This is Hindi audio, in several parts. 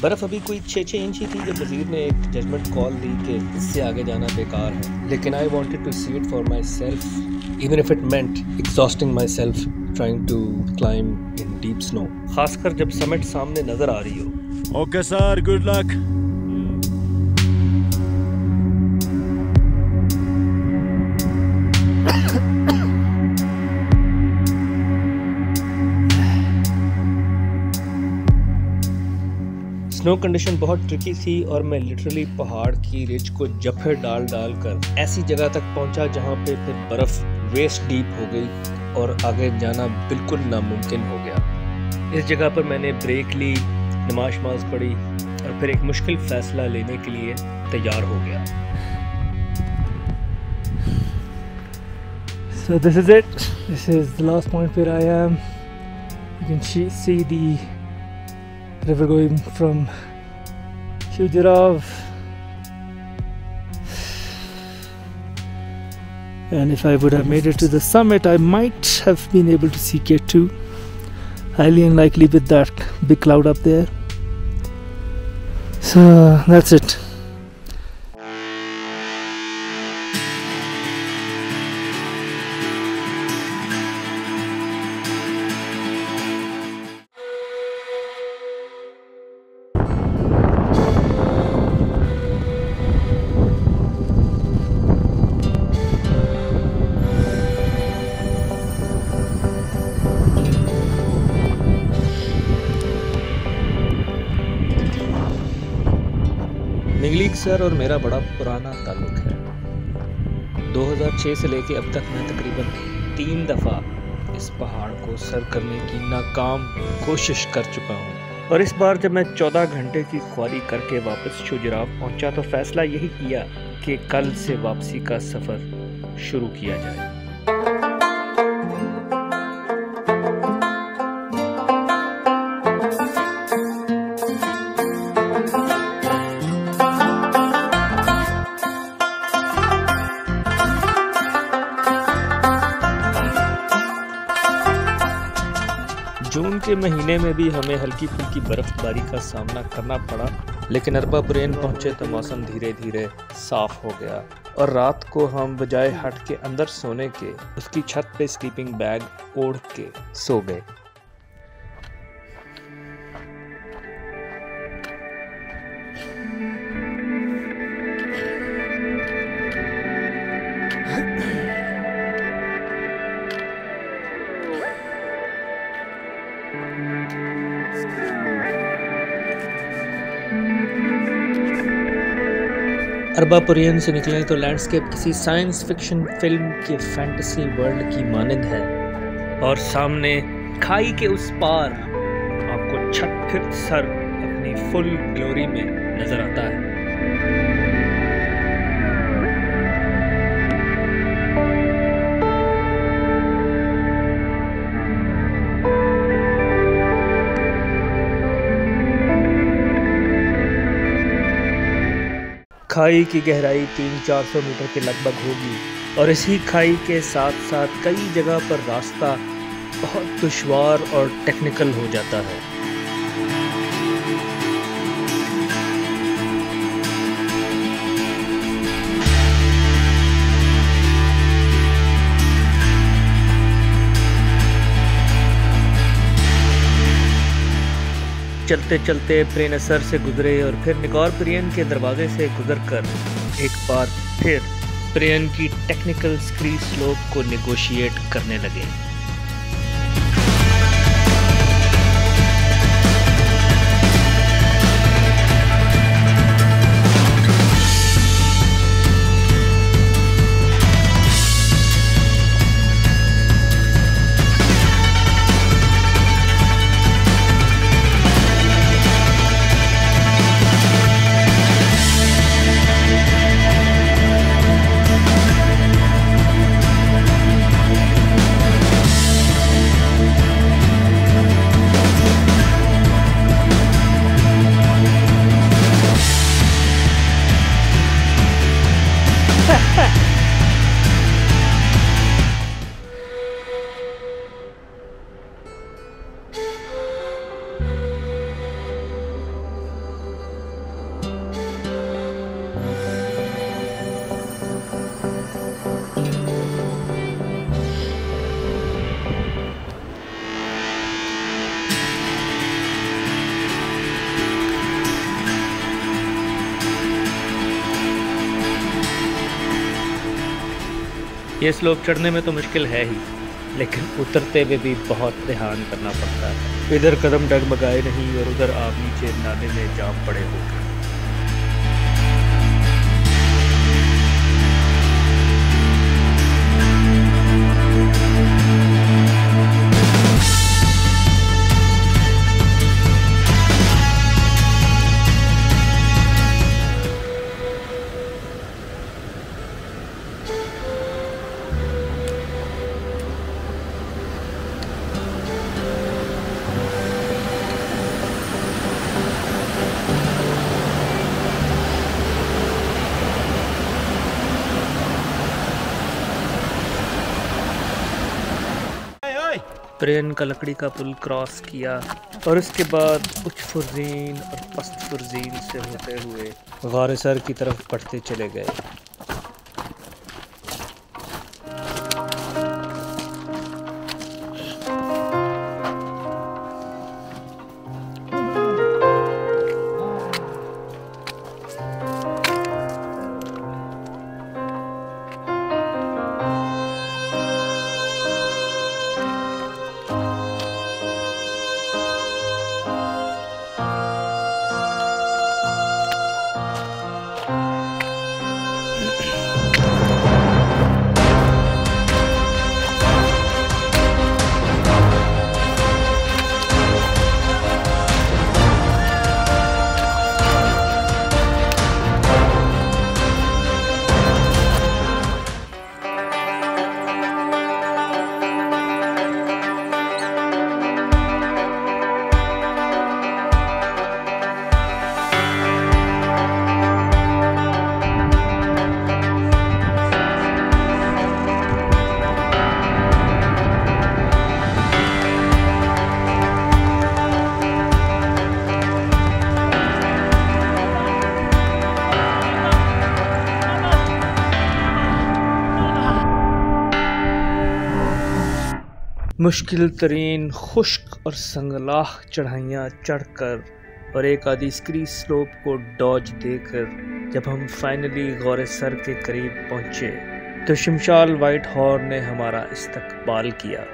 बर्फ़ अभी कोई 6 इंच ही थी जब वज़ीर ने एक जजमेंट कॉल दी कि इससे आगे जाना बेकार है, लेकिन I wanted to see it for myself even if it meant exhausting myself trying to climb in deep snow, खासकर जब समिट सामने नज़र आ रही हो। Okay sir, good luck. Snow condition बहुत ट्रिकी थी और मैं लिटरली पहाड़ की रिज को जफे डाल कर ऐसी जगह तक पहुंचा जहां पे फिर बर्फ़ वेस्ट डीप हो गई और आगे जाना बिल्कुल नामुमकिन हो गया। इस जगह पर मैंने ब्रेक ली, नमाज पढ़ी और फिर एक मुश्किल फ़ैसला लेने के लिए तैयार हो गया। So this is it. This is the last point where I am. You can see the river going from Khajuraho, and if I would have made it to the summit, I might have been able to see K2. Highly unlikely with that big cloud up there. So that's it. निगलीक सर और मेरा बड़ा पुराना ताल्लुक़ है। 2006 से लेके अब तक मैं तकरीबन 3 दफ़ा इस पहाड़ को सर करने की नाकाम कोशिश कर चुका हूँ और इस बार जब मैं 14 घंटे की ख्वारी करके वापस खजुराहो पहुँचा तो फ़ैसला यही किया कि कल से वापसी का सफ़र शुरू किया जाए। जून के महीने में भी हमें हल्की फुल्की बर्फबारी का सामना करना पड़ा, लेकिन अरबापुरैन पहुंचे तो मौसम धीरे धीरे साफ हो गया और रात को हम बजाय हट के अंदर सोने के उसकी छत पे स्लीपिंग बैग ओढ़ के सो गए। अरबापुरैन से निकले तो लैंडस्केप किसी साइंस फिक्शन फिल्म के फैंटेसी वर्ल्ड की मानिंद है और सामने खाई के उस पार आपको छत फिर सर अपनी फुल ग्लोरी में नजर आता है। खाई की गहराई 300-400 मीटर के लगभग होगी और इसी खाई के साथ साथ कई जगह पर रास्ता बहुत दुश्वार और टेक्निकल हो जाता है। चलते चलते प्रेनसर से गुजरे और फिर निकोबार के दरवाजे से गुजरकर एक बार फिर प्रेन की टेक्निकल स्क्री स्लोप को नेगोशिएट करने लगे। ये स्लोप चढ़ने में तो मुश्किल है ही, लेकिन उतरते हुए भी बहुत ध्यान करना पड़ता है। इधर कदम डगमगाए नहीं और उधर आप नीचे नाले में जाम पड़े हो। प्रेन का लकड़ी का पुल क्रॉस किया और उसके बाद उच्च फुर्जीन और पस्त फुर्जीन से होते हुए गारे सर की तरफ बढ़ते चले गए। मुश्किल तरीन खुश्क और संगलाह चढ़ाइयाँ चढ़कर और एक आधी स्क्री स्लोप को डॉज देकर जब हम फाइनली गौरे सर के करीब पहुँचे तो शमशाल वाइट हॉर्न ने हमारा इस्तकबाल किया।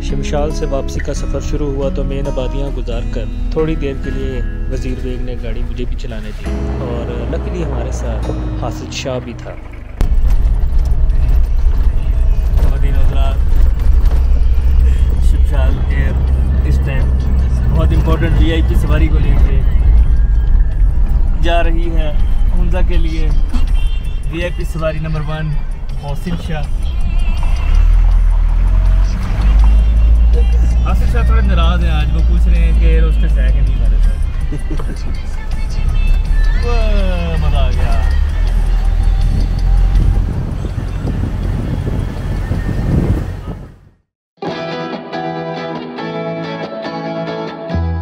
शमशाल से वापसी का सफ़र शुरू हुआ तो मेन आबादियाँ गुजार कर थोड़ी देर के लिए वज़ीर बेग ने गाड़ी मुझे भी चलाने दी और लकीली हमारे साथ हासिद शाह भी था। शमशाल एयर इस टाइम बहुत इम्पोर्टेंट VIP सवारी को लेके जा रही है हमजा के लिए। VIP सवारी नंबर 1 हासिद शाह। हासिद शाह थोड़े नाराज हैं आज, वो पूछ रहे हैं कि एयर होस्टेस है कि नहीं हमारे साथ। मज़ा आ गया।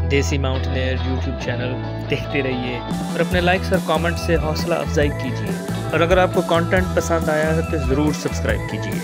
देसी माउंटेनियर YouTube चैनल देखते रहिए और अपने लाइक्स और कमेंट्स से हौसला अफजाई कीजिए और अगर आपको कंटेंट पसंद आया है तो ज़रूर सब्सक्राइब कीजिए।